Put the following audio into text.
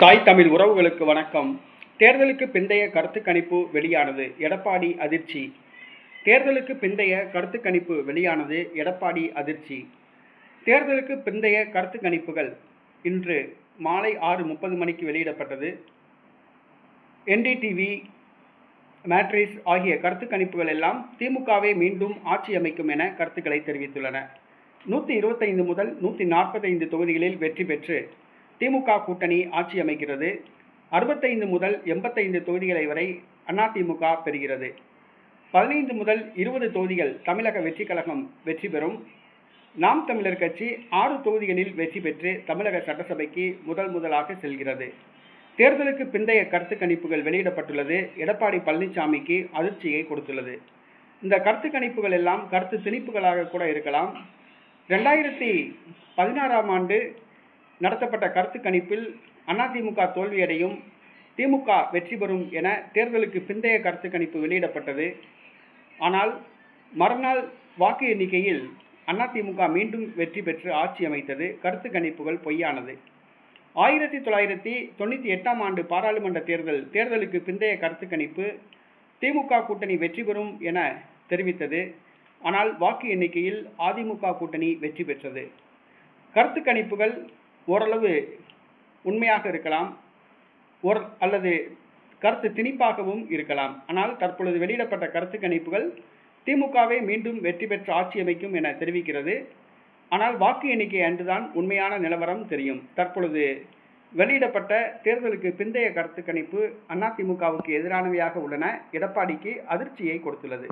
தாய் தமிழ் உறவுகளுக்கு வணக்கம். தேர்தலுக்கு பிந்தைய கருத்து கணிப்பு வெளியானது. எடப்பாடி அதிர்ச்சி. தேர்தலுக்கு பிந்தைய கருத்து கணிப்பு வெளியானது. எடப்பாடி அதிர்ச்சி. தேர்தலுக்கு பிந்தைய கருத்து கணிப்புகள் இன்று மாலை 6:30 மணிக்கு வெளியிடப்பட்டது. NDTV, மேட்ரிஸ் ஆகிய கருத்து கணிப்புகள் எல்லாம் திமுகவே மீண்டும் ஆட்சி அமைக்கும் என கருத்துக்களை தெரிவித்துள்ளன. 125 முதல் 145 தொகுதிகளில் வெற்றி பெற்று திமுக கூட்டணி ஆட்சி அமைக்கிறது. 65 முதல் 85 தொகுதிகளை வரை அதிமுக பெறுகிறது. 15 முதல் 20 தொகுதிகள் தமிழக வெற்றிக் கழகம் வெற்றி பெறும். நாம் தமிழர் கட்சி 6 தொகுதிகளில் வெற்றி பெற்று தமிழக சட்டசபைக்கு முதலாக செல்கிறது. தேர்தலுக்கு பிந்தைய கருத்து கணிப்புகள் வெளியிடப்பட்டுள்ளது. எடப்பாடி பழனிசாமிக்கு அதிர்ச்சியை கொடுத்துள்ளது. இந்த கருத்து கணிப்புகள் எல்லாம் கருத்து திணிப்புகளாக கூட இருக்கலாம். 2016ஆம் ஆண்டு நடத்தப்பட்ட கருத்து கணிப்பில் அதிமுக தோல்வியடையும், திமுக வெற்றி பெறும் என தேர்தலுக்கு பிந்தைய கருத்து கணிப்பு வெளியிடப்பட்டது. ஆனால் மறுநாள் வாக்கு எண்ணிக்கையில் அதிமுக மீண்டும் வெற்றி பெற்று ஆட்சி அமைத்தது. கருத்து கணிப்புகள் பொய்யானது. 1998ஆம் ஆண்டு பாராளுமன்ற தேர்தலுக்கு பிந்தைய கருத்து கணிப்பு திமுக கூட்டணி வெற்றி பெறும் என தெரிவித்தது. ஆனால் வாக்கு எண்ணிக்கையில் அதிமுக கூட்டணி வெற்றி பெற்றது. கருத்து கணிப்புகள் ஓரளவு உண்மையாக இருக்கலாம், அல்லது கருத்து திணிப்பாகவும் இருக்கலாம். ஆனால் தற்பொழுது வெளியிடப்பட்ட கருத்து கணிப்புகள் திமுகவே மீண்டும் வெற்றி பெற்று ஆட்சி அமைக்கும் என தெரிவிக்கிறது. ஆனால் வாக்கு எண்ணிக்கை அன்றுதான் உண்மையான நிலவரம் தெரியும். தற்பொழுது வெளியிடப்பட்ட தேர்தலுக்கு பிந்தைய கருத்து கணிப்பு அதிமுகவுக்கு எதிரானவையாக உள்ளன. எடப்பாடிக்கு அதிர்ச்சியை கொடுத்துள்ளது.